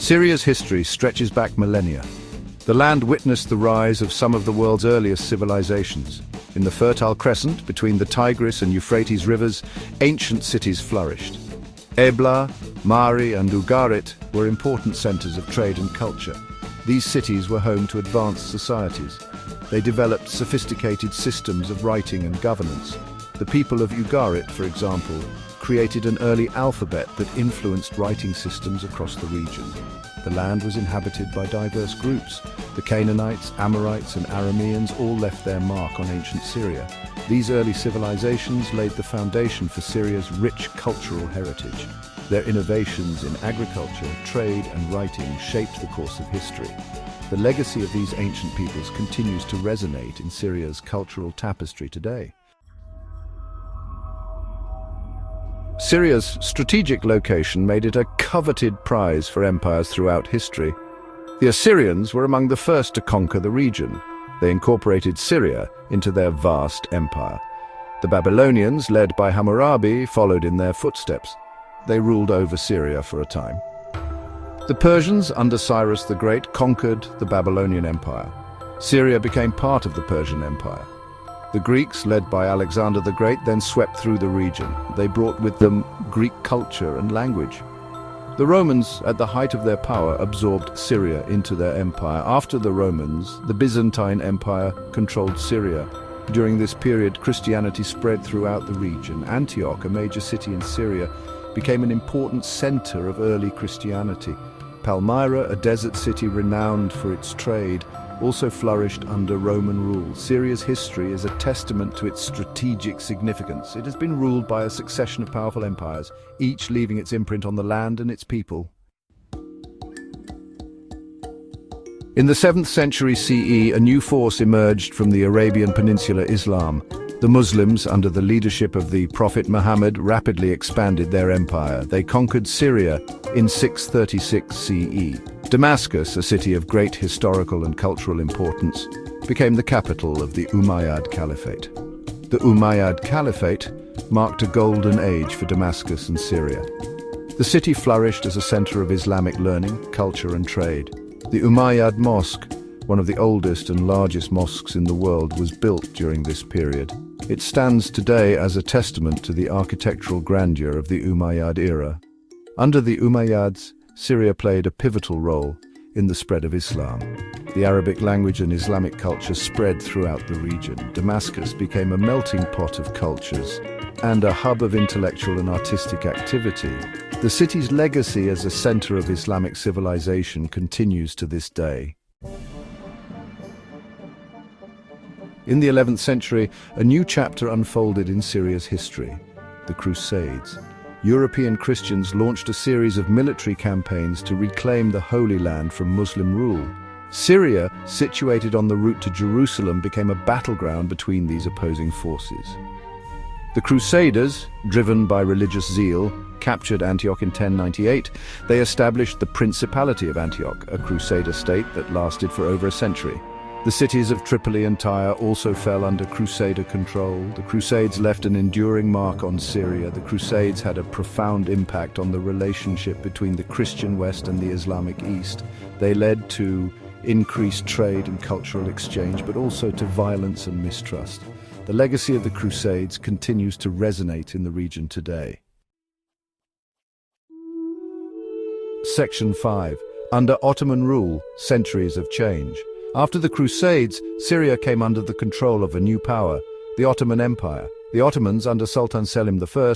Syria's history stretches back millennia. The land witnessed the rise of some of the world's earliest civilizations. In the Fertile Crescent, between the Tigris and Euphrates rivers, ancient cities flourished. Ebla, Mari, and Ugarit were important centers of trade and culture. These cities were home to advanced societies. They developed sophisticated systems of writing and governance. The people of Ugarit, for example, created an early alphabet that influenced writing systems across the region. The land was inhabited by diverse groups. The Canaanites, Amorites, and Arameans all left their mark on ancient Syria. These early civilizations laid the foundation for Syria's rich cultural heritage. Their innovations in agriculture, trade, and writing shaped the course of history. The legacy of these ancient peoples continues to resonate in Syria's cultural tapestry today. Syria's strategic location made it a coveted prize for empires throughout history. The Assyrians were among the first to conquer the region. They incorporated Syria into their vast empire. The Babylonians, led by Hammurabi, followed in their footsteps. They ruled over Syria for a time. The Persians, under Cyrus the Great, conquered the Babylonian Empire. Syria became part of the Persian Empire. The Greeks, led by Alexander the Great, then swept through the region. They brought with them Greek culture and language. The Romans, at the height of their power, absorbed Syria into their empire. After the Romans, the Byzantine Empire controlled Syria. During this period, Christianity spread throughout the region. Antioch, a major city in Syria, became an important center of early Christianity. Palmyra, a desert city renowned for its trade, also flourished under Roman rule. Syria's history is a testament to its strategic significance. It has been ruled by a succession of powerful empires, each leaving its imprint on the land and its people. In the 7th century CE, a new force emerged from the Arabian Peninsula, Islam. The Muslims, under the leadership of the Prophet Muhammad, rapidly expanded their empire. They conquered Syria in 636 CE. Damascus, a city of great historical and cultural importance, became the capital of the Umayyad Caliphate. The Umayyad Caliphate marked a golden age for Damascus and Syria. The city flourished as a center of Islamic learning, culture, and trade. The Umayyad Mosque, one of the oldest and largest mosques in the world, was built during this period. It stands today as a testament to the architectural grandeur of the Umayyad era. Under the Umayyads, Syria played a pivotal role in the spread of Islam. The Arabic language and Islamic culture spread throughout the region. Damascus became a melting pot of cultures and a hub of intellectual and artistic activity. The city's legacy as a center of Islamic civilization continues to this day. In the 11th century, a new chapter unfolded in Syria's history: the Crusades. European Christians launched a series of military campaigns to reclaim the Holy Land from Muslim rule. Syria, situated on the route to Jerusalem, became a battleground between these opposing forces. The Crusaders, driven by religious zeal, captured Antioch in 1098. They established the Principality of Antioch, a Crusader state that lasted for over a century. The cities of Tripoli and Tyre also fell under Crusader control. The Crusades left an enduring mark on Syria. The Crusades had a profound impact on the relationship between the Christian West and the Islamic East. They led to increased trade and cultural exchange, but also to violence and mistrust. The legacy of the Crusades continues to resonate in the region today. Section 5. Under Ottoman rule, centuries of change. After the Crusades, Syria came under the control of a new power, the Ottoman Empire. The Ottomans, under Sultan Selim I,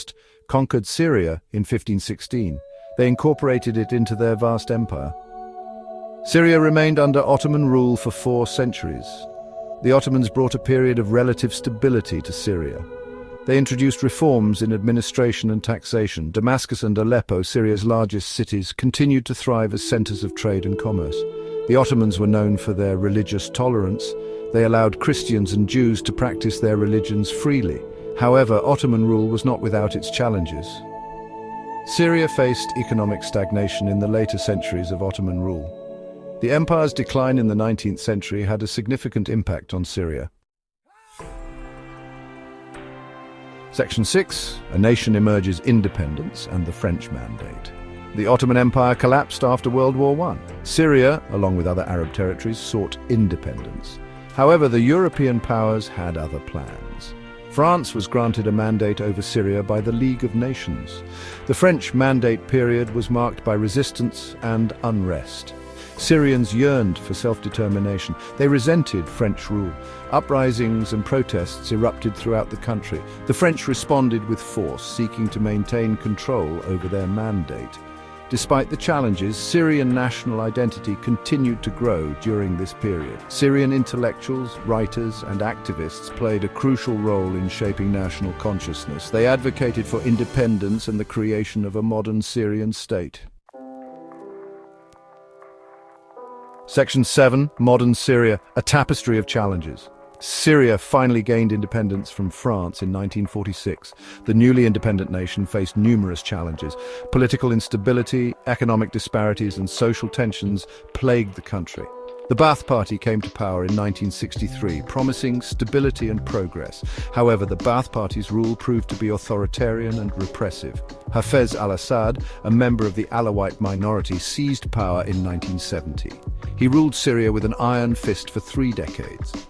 conquered Syria in 1516. They incorporated it into their vast empire. Syria remained under Ottoman rule for 4 centuries. The Ottomans brought a period of relative stability to Syria. They introduced reforms in administration and taxation. Damascus and Aleppo, Syria's largest cities, continued to thrive as centers of trade and commerce. The Ottomans were known for their religious tolerance. They allowed Christians and Jews to practice their religions freely. However, Ottoman rule was not without its challenges. Syria faced economic stagnation in the later centuries of Ottoman rule. The empire's decline in the 19th century had a significant impact on Syria. Section 6. A nation emerges independence and the French Mandate. The Ottoman Empire collapsed after World War I. Syria, along with other Arab territories, sought independence. However, the European powers had other plans. France was granted a mandate over Syria by the League of Nations. The French mandate period was marked by resistance and unrest. Syrians yearned for self-determination. They resented French rule. Uprisings and protests erupted throughout the country. The French responded with force, seeking to maintain control over their mandate. Despite the challenges, Syrian national identity continued to grow during this period. Syrian intellectuals, writers, and activists played a crucial role in shaping national consciousness. They advocated for independence and the creation of a modern Syrian state. Section 7. Modern Syria, a tapestry of challenges. Syria finally gained independence from France in 1946. The newly independent nation faced numerous challenges. Political instability, economic disparities, and social tensions plagued the country. The Ba'ath Party came to power in 1963, promising stability and progress. However, the Ba'ath Party's rule proved to be authoritarian and repressive. Hafez al-Assad, a member of the Alawite minority, seized power in 1970. He ruled Syria with an iron fist for 3 decades.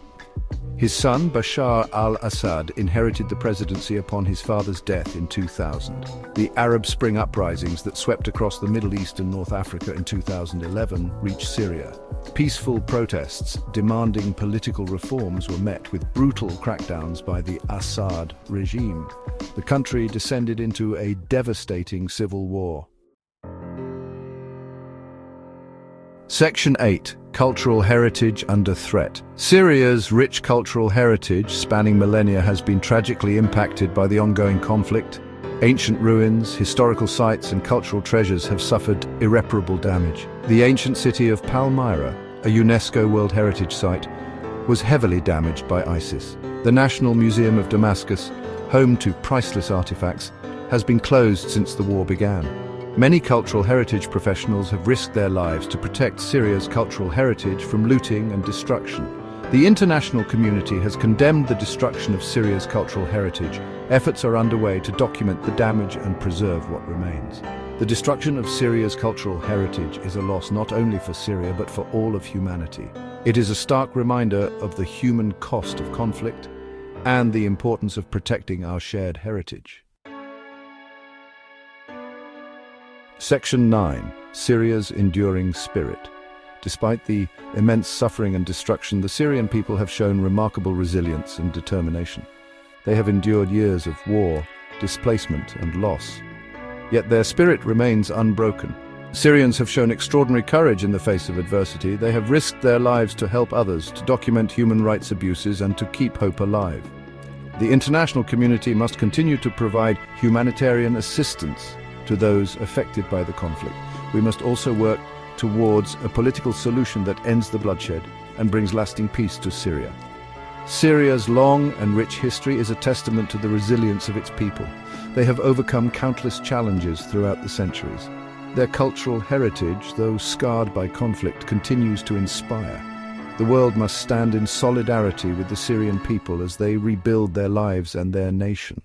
His son, Bashar al-Assad, inherited the presidency upon his father's death in 2000. The Arab Spring uprisings that swept across the Middle East and North Africa in 2011 reached Syria. Peaceful protests demanding political reforms were met with brutal crackdowns by the Assad regime. The country descended into a devastating civil war. Section 8. Cultural heritage under threat. Syria's rich cultural heritage, spanning millennia, has been tragically impacted by the ongoing conflict. Ancient ruins, historical sites, and cultural treasures have suffered irreparable damage. The ancient city of Palmyra, a UNESCO World Heritage Site, was heavily damaged by ISIS. The National Museum of Damascus, home to priceless artifacts, has been closed since the war began. Many cultural heritage professionals have risked their lives to protect Syria's cultural heritage from looting and destruction. The international community has condemned the destruction of Syria's cultural heritage. Efforts are underway to document the damage and preserve what remains. The destruction of Syria's cultural heritage is a loss not only for Syria but for all of humanity. It is a stark reminder of the human cost of conflict and the importance of protecting our shared heritage. Section 9. Syria's enduring spirit. Despite the immense suffering and destruction, the Syrian people have shown remarkable resilience and determination. They have endured years of war, displacement, and loss. Yet their spirit remains unbroken. Syrians have shown extraordinary courage in the face of adversity. They have risked their lives to help others, to document human rights abuses, and to keep hope alive. The international community must continue to provide humanitarian assistance to those affected by the conflict. We must also work towards a political solution that ends the bloodshed and brings lasting peace to Syria. Syria's long and rich history is a testament to the resilience of its people. They have overcome countless challenges throughout the centuries. Their cultural heritage, though scarred by conflict, continues to inspire. The world must stand in solidarity with the Syrian people as they rebuild their lives and their nation.